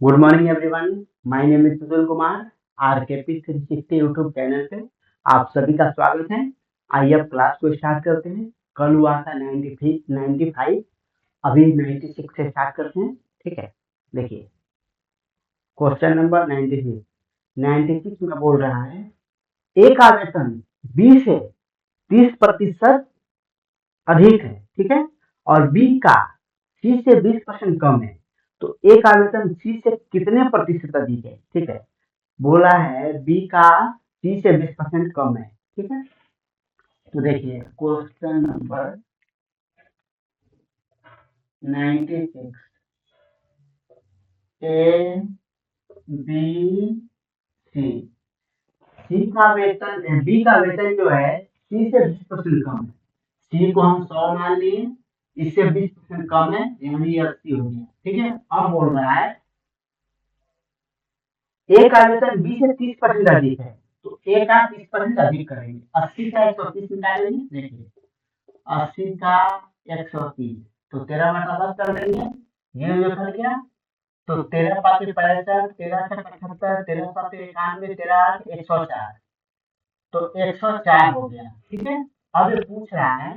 Good morning everyone. My name is Sushil Kumar. RKP 360 YouTube channel पे आप सभी का स्वागत है। आइए अब क्लास को स्टार्ट करते हैं। कल हुआ था 95, अभी 96 से स्टार्ट करते हैं। ठीक है, देखिए क्वेश्चन नंबर 96 में बोल रहा है एक आवेदन 20 से 30% अधिक है, ठीक है, और बी का सी से 20% कम है, तो एक आवेदन सी से कितने प्रतिशत अधिक है? ठीक है, बोला है बी का सी से 20% कम है। ठीक है, तो देखिए question number 96, A B C. C का वेतन, बी का वेतन जो है सी से 20% कम है। सी को हम 100 मान लिए, इससे 20% कम है, यानी 80 हो गया। ठीक है, अब बोल रहा है एक का वेतन 20 से 30% अधिक है, तो ए का 30% अधिक करेंगे। 80 का 130 निकालेंगे। देखिए 80 का 130, तो 13/10 कर देंगे। ये जो कर गया, तो 13×5 = 65, 13×6 = 75, 13×7 = 91, 13×8 = 104, तो 104 हो गया। ठीक है, अब ये पूछ रहा है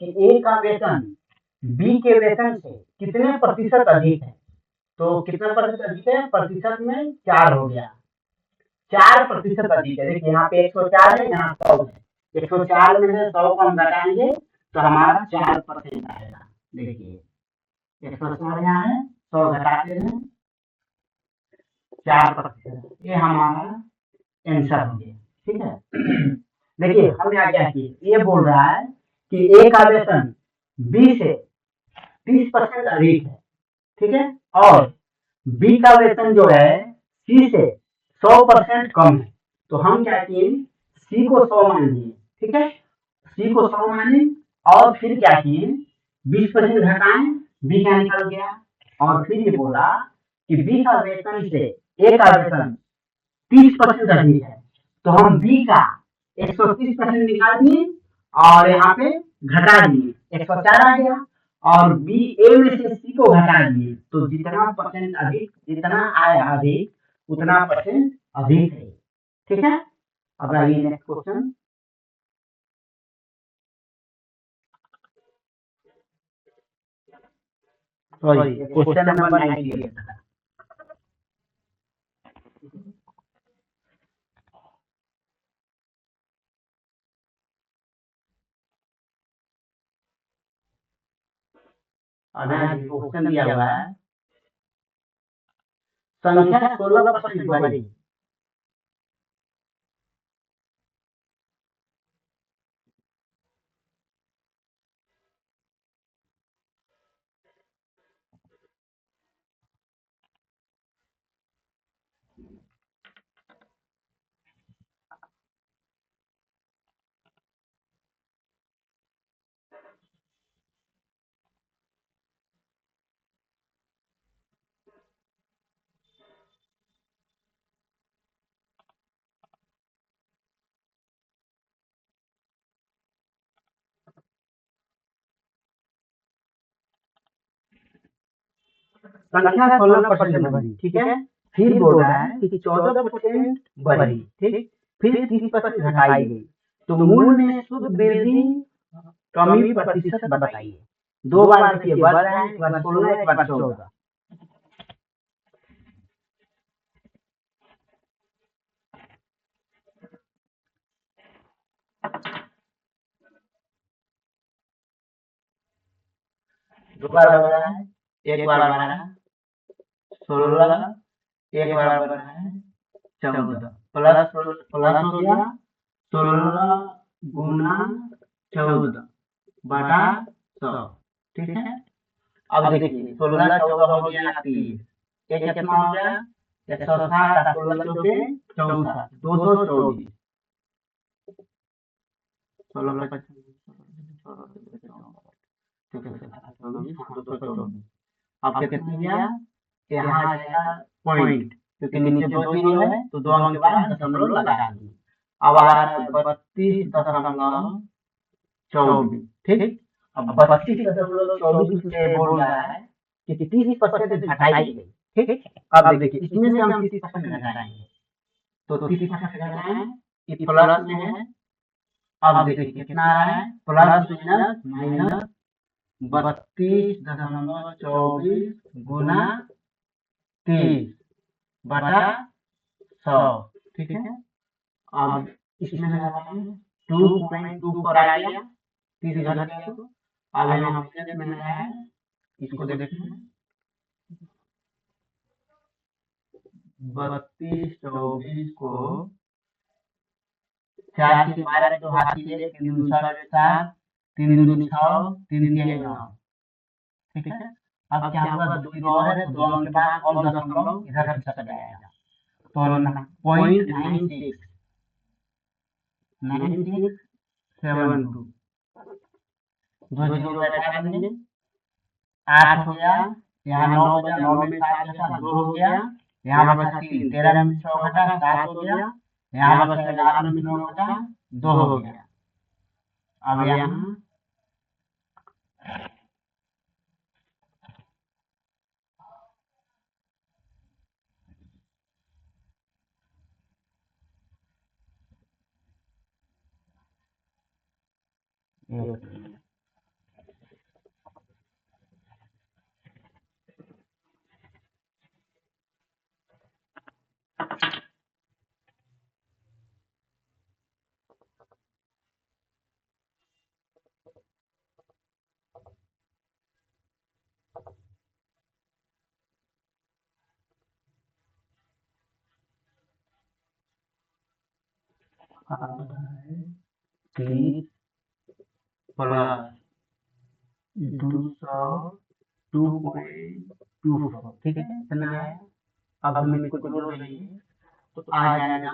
कि ए का वेतन बी के वेतन से कितने प्रतिशत अधिक है। तो कितना प्रतिशत अधिक है? प्रतिशत में 4 हो गया, 4% अधिक है। देखिए यहाँ पे 104 है, यहाँ 100 है। 104 में से 100 को हम घटाएंगे तो हमारा 4% आएगा। देखिए 104 यहाँ है, 100 घटाते हैं, 4%, ये हमारा आंसर हो गया। ठीक है, देखिए हमने क्या किया, ये बोल रहा है कि ए का वेतन बी से 30% अधिक है, ठीक है, और बी का वेतन जो है सी से 100% कम है। तो हम क्या किए, सी को 100 मान लिए। ठीक है, सी को 100 माने और फिर क्या किए, 20% घटाएं, बी क्या निकल गया। और फिर ये बोला कि बी का वेतन से ए का वेतन 30% अधिक है, तो हम बी का 130% निकाल दिए और यहाँ पे घटा दिए, 104 आ गया। और बी ए में से सी को घटा दिए, तो जितना परसेंट अधिक, जितना आया अधिक उतना परसेंट अधिक है। ठीक है, अब आइए next question. Sorry, question number 98 था। क्वेश्चन दिया हुआ है संख्या 16% बढ़ी। संख्या 16% बढ़ी, ठीक है, फिर बोल रहा है कि 14% बढ़ी, ठीक, फिर 30% घटाई गई, तो मूल में शुद्ध वृद्धि कमी प्रतिशत बताइए। दो बार देखिए बढ़ रहा है, एक बार 16, एक बार 14। दो बार बढ़ रहा है, एक बार बढ़ रहा है 16, एक बार बढ़ रहा है 14, प्लस प्लस हो गया 16 गुना 14 बटा 100। ठीक है, अब देखिए 16 14 हो गया 30, एक कितना हो गया 160, 16 चौके 64, 224, 16 224। अब कितना गया, यहाँ आ जाएगा पॉइंट, क्योंकि नीचे 2 जीरो है तो 2 अंक के बाद दशमलव लगा दिए। अब आ रहा है 32.24। ठीक, अब 32.24 से बोल रहा है कि 30% घटाई गई। ठीक। अब देखिए इसमें से हम 30% घटाएंगे, तो 30% घटाएं, ये प्लस में है। अब देखिए कितना आ रहा है, प्लस माइनस माइनस 32.24 गुना 30/100, ठीक है। अब इसमें लगाएंगे 2.24 आ गया, 30 घट गया, तो अब यहाँ माइनस में है, इसको देखते हैं। 32/24 को 4 से 12 तो हाथ से 3 दूनी 7, 3 दूनी 6, 3 तिया 9, ठीक है। अब क्या होगा, 2 जीरो और है तो 2 अंक के बाद और दशमलव इधर से चला जाएगा, तो 0.9672, 2 जीरो बैठा देंगे, 8 हो गया, यहाँ 9 बचा, 9 में 7 घटा 2 हो गया, यहाँ बचा 3, 13 में 6 घटा 7 हो गया, यहाँ बचा 11 में 9 घटा 2 हो गया। अब यहाँ तीस प्लस 202.24, ठीक है, इतना है। अब हम इसको जोड़ लेंगे तो आ जाएगा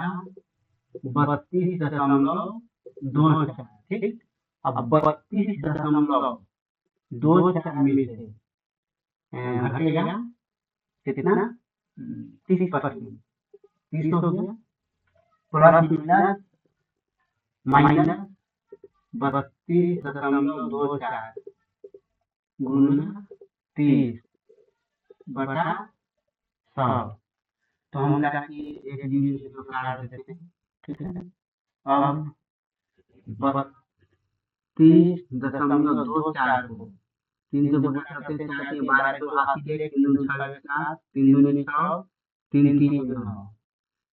32.24, ठीक। अब 32.24 में से घटेगा कितना, 30%, 30 हो गया, प्लस माइनस 32.24 गुना 30/100, तो हम क्या कि एक यूनिट से तो काट देते हैं, ठीक है। अब 32.24 को 3 से गुणा करते हैं, 4 से 12 तो हाथ ही 3 दूनी 6 7, 3 दूनी 6, 3 3 9,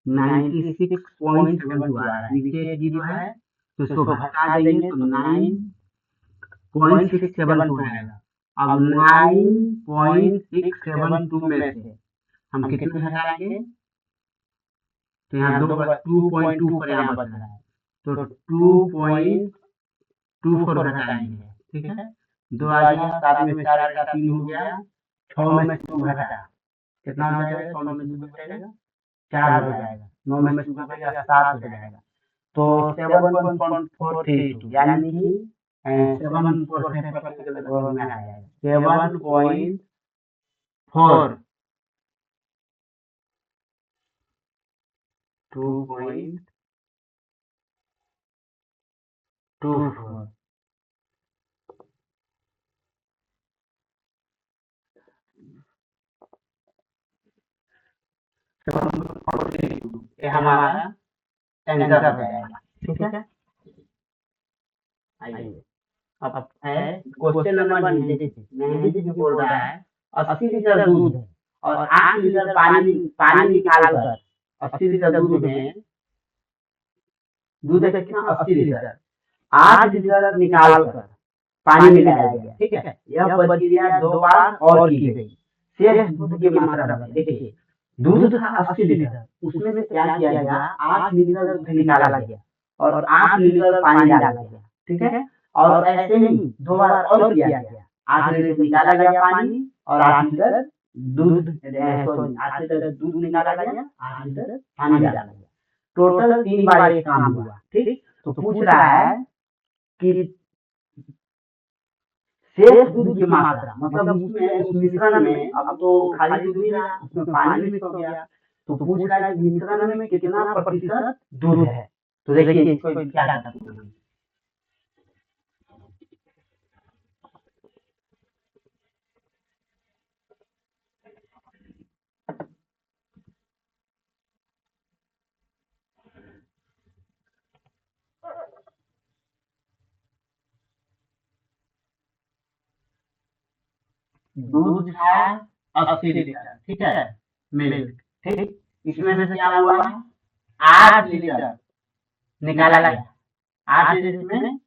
96.72 आ रहा है, नीचे एक जीरो है तो इसको घटा देंगे तो 9.672 आएगा। अब 9.672 में से हम कितने घटाएंगे, तो यहाँ 2.24 यहाँ बच रहा है, तो 2.24 घटाएंगे, ठीक है। 2 आ गया, 7 में 4 घटा 3 हो गया, 6 में से 2 घटा कितना हो जाएगा, 6 में से 2 घटेगा 4 हो जाएगा, 9 में से 2 घटेगा 7 हो जाएगा, तो 7.432 यानी कि 7% के लगभग में आ जाएगा, 7.4 2.24 ये हमारा आंसर हो जाएगा, ठीक है। आइए अब है क्वेश्चन नंबर 96 जो बोल रहा है 80 लीटर दूध है और 8 लीटर पानी पानी निकाल कर 80 लीटर दूध है कितना, 80 लीटर 8 लीटर निकाल कर पानी मिलाया गया, ठीक है। यह प्रक्रिया 2 बार और की गई, शेष दूध की मात्रा बताइए। देखिए दूध था 80 लीटर, उसमें से क्या किया गया, 8 लीटर दूध निकाला गया और 8 लीटर पानी डाला गया, ठीक है। और ऐसे ही 2 बार और किया गया, 8 लीटर निकाला गया पानी और 8 लीटर दूध, सॉरी 8 लीटर दूध निकाला गया, 8 लीटर पानी डाला गया, टोटल 3 बार ये काम हुआ, ठीक। तो पूछ रहा है कि शेष दूध की मात्रा, मतलब उसमें उस मिश्रण में अब तो खाली दूध नहीं रहा, उसमें पानी मिक्स हो गया, तो पूछ रहा है कि मिश्रण में कितना प्रतिशत दूध है। तो देखिए इसको क्या करना है, दूध था 80 लीटर, ठीक है, मिल्क, ठीक। इसमें से क्या हुआ, 8 लीटर निकाला गया, 8 लीटर में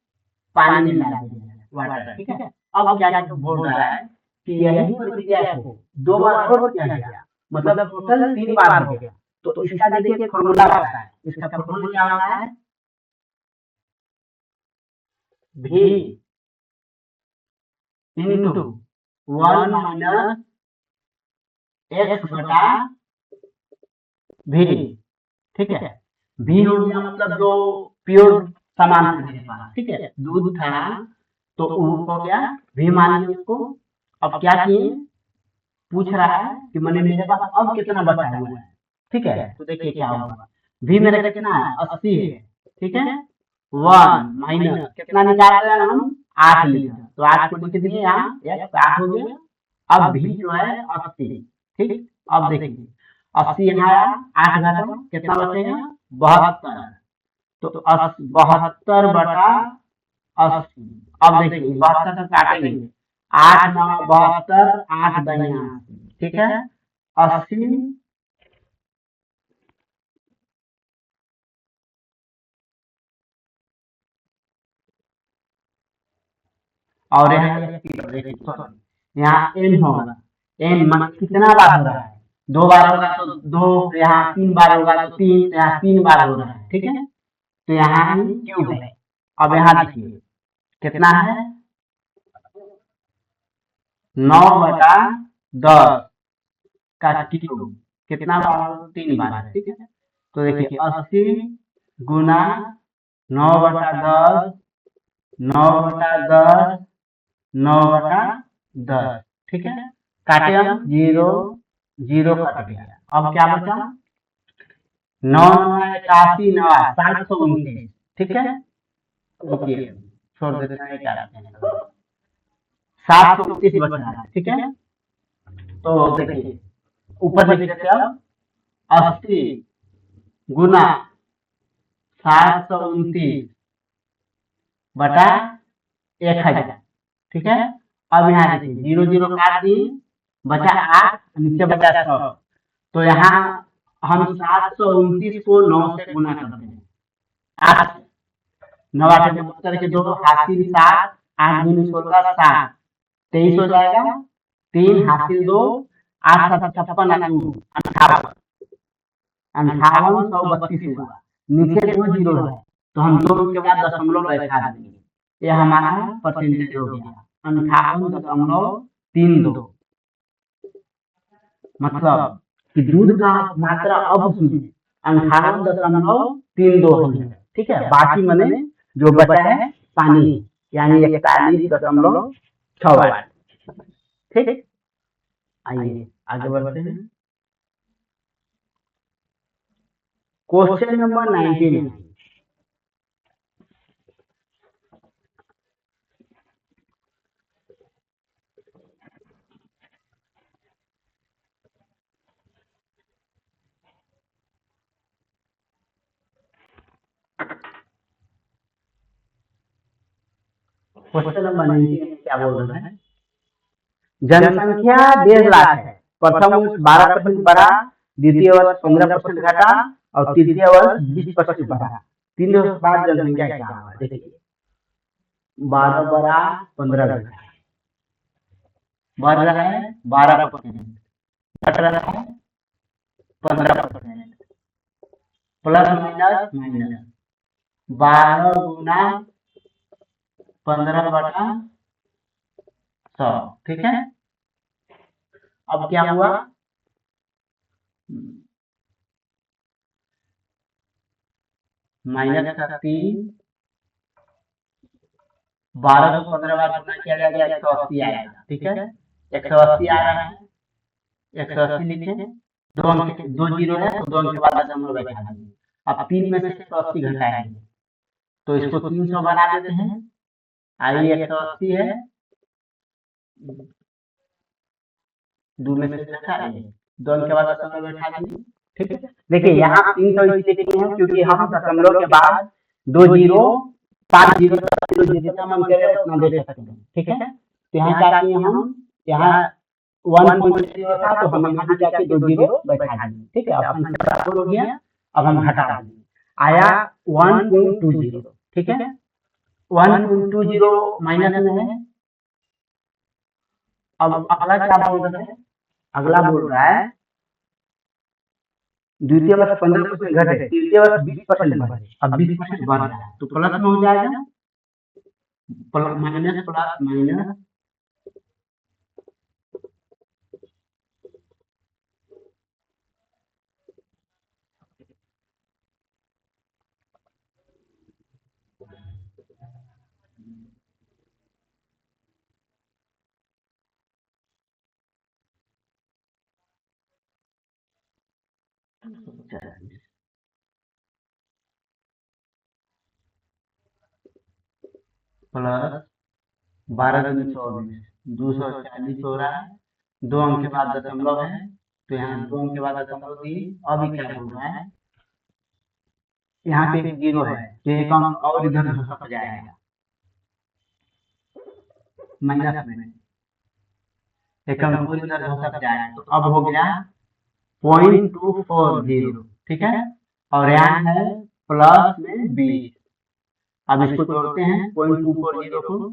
पानी मिला दिया, वाटर, ठीक है। अब क्या क्या बोल रहा है कि यही प्रक्रिया को 2 बार और किया गया, मतलब टोटल 3 बार हो गया। तो इसका देखिए फॉर्मूला होता है, इसका फॉर्मूला क्या होता है, भी इंटू 1 माइनस एक्स बटा भी, ठीक है। भी हो गया मतलब जो प्योर सामान था मेरे पास, ठीक है, दूध था तो हो गया भी, मान लीजिए उसको। अब क्या किए, पूछ रहा है कि मैंने मेरे पास अब कितना बचा हुआ है, ठीक है। तो देखिए क्या होगा, भी मेरा कितना है, 80 है, ठीक है। 1 माइनस कितना निकाल रहे हैं हम, 8 लीटर, तो 8 को लिख दिए यहाँ, 8 हो गया। अब भी जो है 80, ठीक। अब देखिए 80 यहाँ आया, 8 घटा कितना बचेगा, 72। तो 72 बटा 80। अब देखिए 72 से काटेंगे, 8 9 72, 8 2 80, ठीक है। 80 और यहाँ एन होगा, एन मान कितना बार हो रहा है, 2 बार होगा तो 2, यहाँ 3 बार होगा तो 3, यहाँ 3 बार हो रहा है, ठीक है। तो यहाँ क्यूब है। अब यहाँ देखिए कितना है, 9/10 का क्यूब, कितना बार, 3 बार है, ठीक है। तो देखिए 80 गुना 9/10, 9/10, 9/10, ठीक है। काटे हम, 0 0 कट गया। अब क्या बचा, 9 81 9 729, ठीक है। रुकिए छोड़ देते हैं, क्या 729 बच रहा है, ठीक है। तो देखिए ऊपर लिख देते हैं, 80 गुना 729 बटा 1000, ठीक है। अब यहाँ देखिए 0 0 काट दिए, बचा 8, नीचे बचा 100। तो यहाँ हम 729 को 9 से गुना करते हैं, 8 9 8 72 के 2 हासिल 7, 8 दूनी 16 7, 23 हो जाएगा, 3 हासिल 2, 8 7 56 58, 5832 हुआ। नीचे 2 जीरो है तो हम 2 के बाद दशमलव बैठा देंगे, ये हमारा परसेंटेज हो गया 58.32। मतलब कि दूध का मात्रा अब उसमें 58.32 हो गया, ठीक है। बाकी मैंने जो बचा है पानी, यानी 41.68, ठीक। आइए आगे बढ़ते हैं, क्वेश्चन नंबर 19। क्वेश्चन नंबर 19 क्या बोल रहे हैं, जनसंख्या 1.5 लाख है, प्रथम वर्ष 12% बढ़ा, द्वितीय वर्ष 15% घटा और तृतीय वर्ष 20% बढ़ा। 3 वर्ष बाद जनसंख्या क्या हुआ, देखिए 12 बढ़ा 15 घटा, बढ़ रहा है 12%, घट रहा है 15%, प्लस माइनस माइनस 12 गुना 15/100, ठीक है। अब क्या हुआ, माइनस का 3, 12 को 15 बार गुना किया जाएगा 180 आएगा, ठीक है। 180 आ रहा है, 180 लिखे, 2 अंक 2 जीरो है तो 2 अंक के बाद दशमलव बैठा देंगे। अब 3 में से 180 घटाएंगे तो इसको 300 बना देते हैं, आई 180 है, 2 में से घटाएंगे, 2 अंक के बाद दशमलव बैठा देंगे, ठीक है। देखिए यहाँ 300 इसलिए लिखे हैं क्योंकि हम दशमलव के बाद 2 जीरो 5 जीरो जितना मन करे उतना दे सकते हैं, ठीक है। तो यहाँ क्या किए हम यहाँ 1.0 था तो हम यहाँ जाके 2 जीरो बैठा दिए, ठीक है। अब संख्या बराबर हो गया, अब हम घटा दिए, आया 1.20, ठीक है। 1.20 माइनस में है। अब अगला क्या बोल रहा है, अगला बोल रहा है द्वितीय वर्ष 15% घटे, तृतीय वर्ष 20% बढ़े। अब 20% बढ़ रहा है तो प्लस में हो जाएगा, माइनस प्लस माइनस प्लस 12 240 हो रहा है। 2 अंक के बाद दशमलव है तो यहाँ 2 अंक के बाद दशमलव दी। अभी क्या बोल रहा है, यहाँ पे एक जीरो है तो एक अंक और इधर घसक जाएगा माइनस में, एक अंक और इधर घसक जाएगा तो अब हो गया 0.240, ठीक है। और यहाँ है प्लस में 20। अब इसको जोड़ते हैं 0.240 को,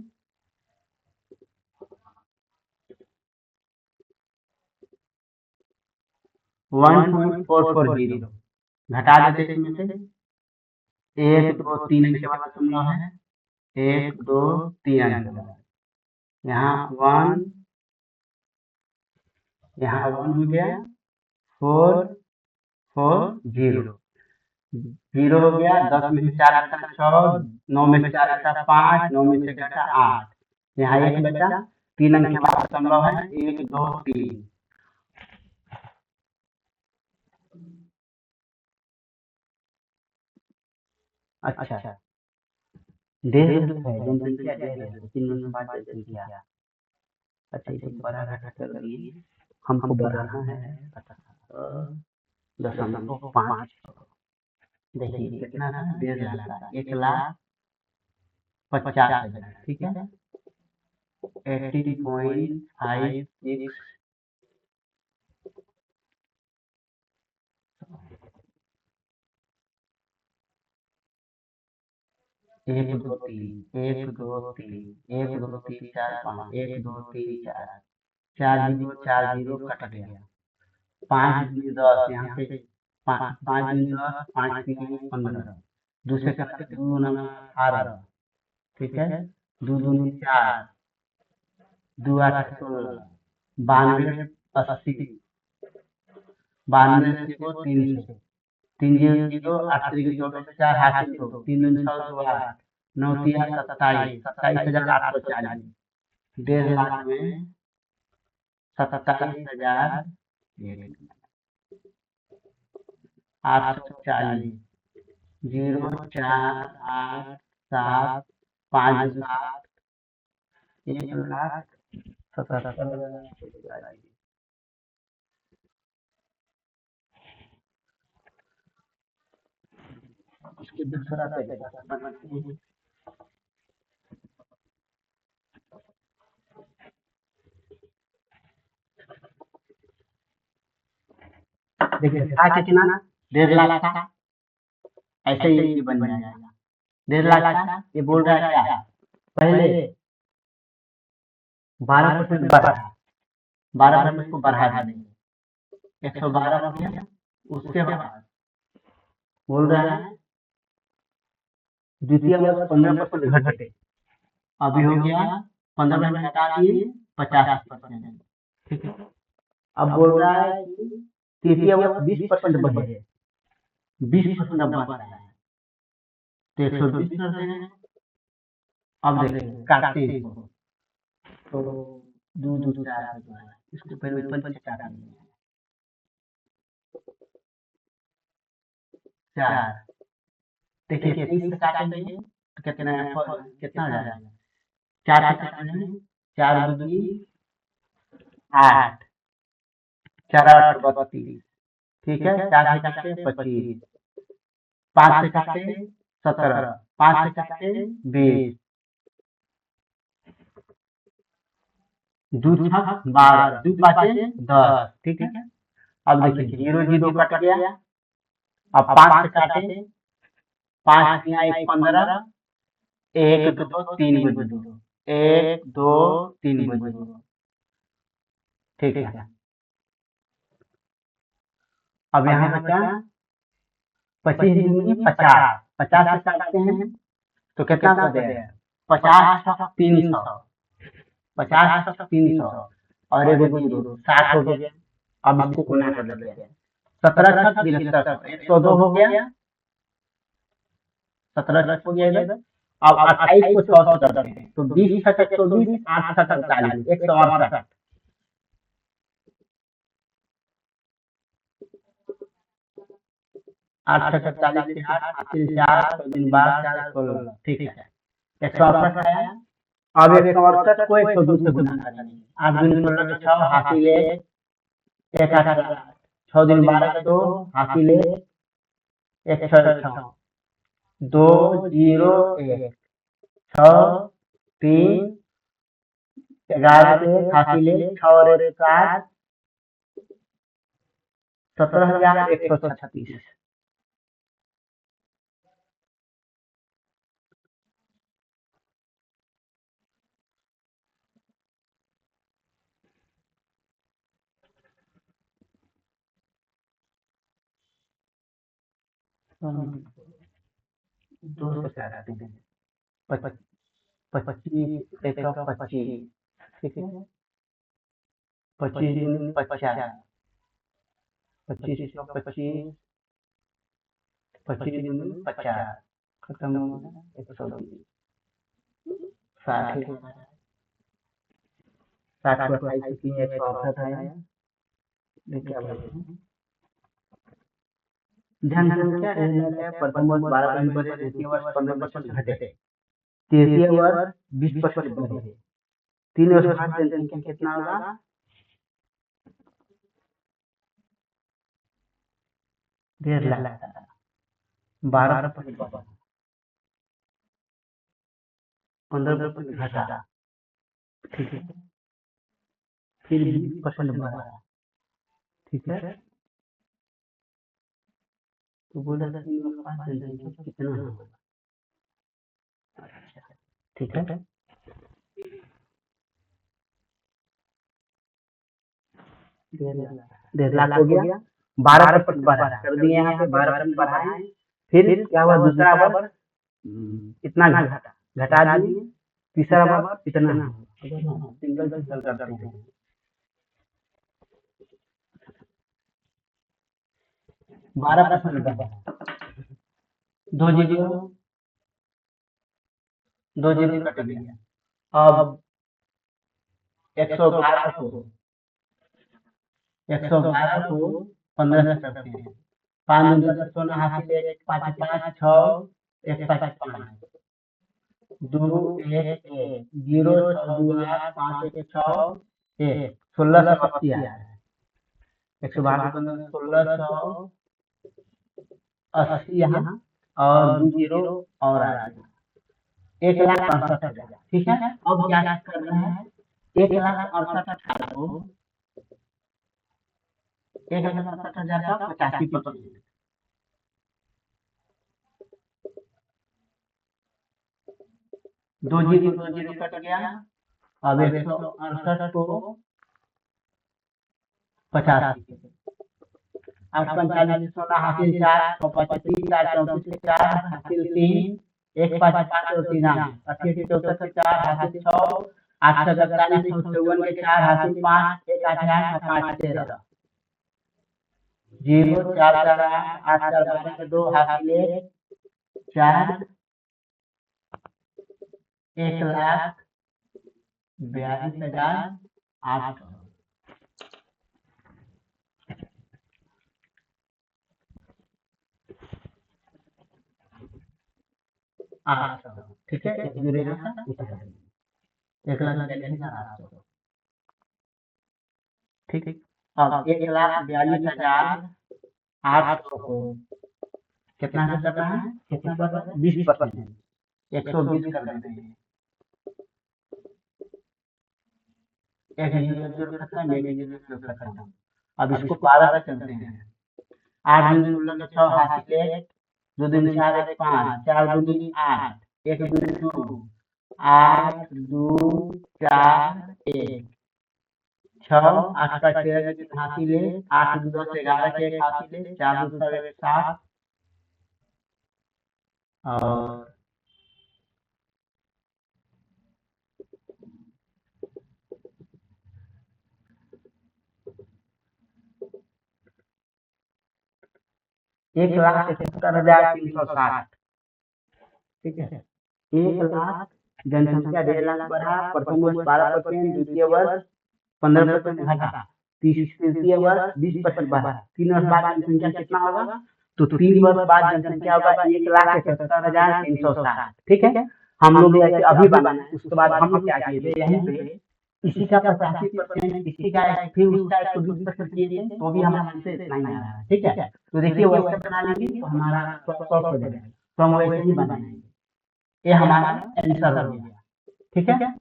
1.440 घटा देते इसमें से, 1 2 3 अंक के बाद दशमलव है, 1 2 3 अंक के बाद यहाँ 1, यहाँ 1 हो गया, 4 4 0 0 हो गया। 10 में से 4 घटा 6, 9 में से 4 घटा 5, 9 में से घटा 8, यहाँ 1 बचा, 3 अंक के बाद दशमलव है, 1 2 3। अच्छा, देर है जनसंख्या देर है, 3 में से 5 जनसंख्या। अच्छा, इसे बड़ा घटा कर लिए, हमको बढ़ाना है 0.5। देखिए कितना था, 1.5 लाख, 1,50,000, ठीक है। 18.56 1 2 3 1 2 3 1 2 3 4 5 1 2 3 4 4 जीरो 4 जीरो कट गया, 5 दूनी 10, यहाँ पे 5 दूनी 10, 5 तीन 15, दूसरे काटे 2 9 18, ठीक है। 2 दूनी 4, 2 8 16, 92 80, 92 को 300, 3 जीरो जीरो 8 तरीके 24 हासिल हो, 3 दूनी 6 2 8, 9 तिया 27, 27,840, 1.5 लाख में 27,840, 0 4 8 7 5 7, 1,77,000। इसके दूसरा तरीका समझते हैं। देखिए था कितना, 1.5 लाख था, ऐसे ही बन जाएगा 1.5 लाख था। ये बोल रहा है क्या, पहले 12% बढ़ा, 12% को बढ़ा देंगे, 112 हो गया। उसके बाद बोल रहा है द्वितीय वर्ष 15% घटे, अभी हो गया 15% घटा दिए 50%, ठीक है। अब बोल रहा है कि तृतीय वर्ष 20% बढ़े, 20% अब बढ़ रहा है तो 120 कर देंगे। अब देखिए काटते हैं इसको तो 2 2 4 इसको पहले ऊपर से काट लेंगे, 4। देखिए 3 से काटेंगे तो कितना कितना हो जाएगा, 4 से काटेंगे 4 दूनी 8, 4 8 32, ठीक है। 4 से काटे 25, 5 से काटे 17, 5 से काटे 20, दो छक 12, दो पाँचे 10, ठीक है। अब देखिए 0 0 कट गया, अब 5 से काटे, 5 या 1 15, 1 2 3 को 0, 1 2 3 को 0, ठीक है। अब यहाँ बचा 25 दूनी 50, 50 से काटते हैं तो कितना बचेगा? 50 छक 300, 50 छक 300 और एक 0, 60 हो गया। अब इसको गुना कर लेते हैं, 17 छक 7300, 102 हो गया, 17 छक हो गया इधर। अब 28 को 100 से करते हैं तो 20 छक 120, 8 छक 48, 168, 8 छक 48 के 8, हासिल 4, 12 4 16, ठीक है। 168 आया। अब 168 को 102 से गुना करेंगे, 8 दूनी 16 के 6, हासिल 1, 1 8 6 दूनी 12 के 2, हासिल 1, 1 6 6, 2 0 1, 6 3 11 के 1, हासिल 1, 6 और 1 7, 17,136। दो से काटते हैं, 25 125, ठीक है। 25 दूनी 50, 25 25, 25 दूनी 50, खत्म हो गया, 120, 60 60 को 28 से 3, 168 आया। देखिए अब जनसंख्या है, प्रथम वर्ष 12% बढ़े, द्वितीय वर्ष 15% घटे, तृतीय वर्ष 20% बढ़े, 3 वर्ष बाद जनसंख्या कितना होगा? 1.5 लाख, 12% बढ़ा, 15% घटा, ठीक है। फिर 20% बढ़ा, ठीक है। तो बोला 3 वर्ष बाद जनसंख्या कितना होगा? ठीक है। 1.5 लाख हो गया, 12% बढ़ा कर दिए, यहाँ पे 12% बढ़ाए। फिर क्या हुआ? दूसरा वर्ष इतना घटा घटा दिए, तीसरा वर्ष इतना, सिंगल सिंगल करते हैं। 12% बढ़ा, 2 जीरो कट गया। अब 112 को 15 से करते हैं, 5 10 16, हासिल 1 5 5 6, 1 5 5, 2 1 1 0 6 2 8 5 1 6 1, 1680 आया है। 112 1680 यहाँ और 2 जीरो और आ गया, 1,68,000, ठीक है। अब क्या करना है? 1,68,000 को 1,68,000 का 85%, 2 जीरो कट गया। अब 168 को 85, 8 45 16, हासिल 4, 6 5 30, 4 34 4, हासिल 3, 1 5 5 और 3 80 64 4, हासिल 6, 8 47 54 के 4, हासिल 5, 1 8 8 5 13, 0 4 4 8 4 12 के 2, हासिल 1 4, 1,42,800, 800, ठीक है। 1,42,800, ठीक है। अब 1,42,800 को कितना से करना है? कितना पर? 20%, 120 कर देते हैं। एक जीरो खत्म, एक जीरो खत्म। अब इसको 12 से चलते हैं। 8 दूनी 16 के 6 हासिल 1, 2 दूनी 4 1 5, 4 दूनी 8, 1 दूनी 2, 8 2 4 1, 6 8 का 13 के हासिल 1, 8 2 10 11 के 1 हासिल 1, 4 2 6 1 7 और 1,71,360। ठीक है, 1,00,000 जनसंख्या 1,50,000 बढ़ा, प्रथम वर्ष 12%, द्वितीय वर्ष 15% घटा, तृतीय वर्ष 20% बढ़ा। 3 वर्ष बाद जनसंख्या कितना होगा? तो 3 वर्ष बाद जनसंख्या होगा 1,71,360। ठीक है, हम लोग ऐसे अभी बनाए, उसके बाद हम लोग क्या किए थे, यहीं पे किसी का 85%, किसी का फिर उसका 120% किए थे, तो भी हमारा आंसर इतना ही आ रहा है। ठीक है, तो देखिए वैसे बना लेंगे तो हमारा 100 हो जाएगा, तो हम वैसे ही बनाएंगे। ये हमारा आंसर हो गया। ठीक है,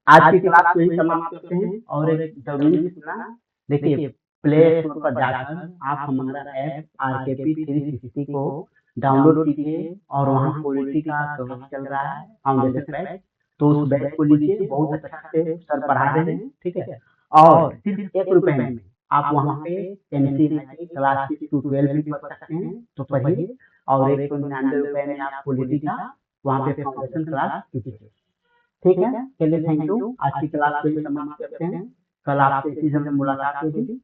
आज की क्लास को ही समाप्त करते हैं और एक जरूरी सूचना। देखिए, प्ले स्टोर पर जाकर आप हमारा ऐप आरकेपी 360 को डाउनलोड कीजिए और वहाँ पॉलिटी का क्लास चल रहा है, फाउंडेशन बैच। तो उस बैच को लीजिए, बहुत अच्छा से सर पढ़ा रहे हैं। ठीक है, और सिर्फ ₹1 में आप वहाँ पे एनसीईआरटी क्लास 6 to 12 भी पढ़ सकते हैं, तो पढ़िए। और ₹199 में आप पॉलिटी का वहाँ पे फाउंडेशन क्लास कीजिए। ठीक है, चलिए, थैंक यू। आज की क्लास को ही समाप्त करते हैं। कल आपसे इसी समय मुलाकात होगी।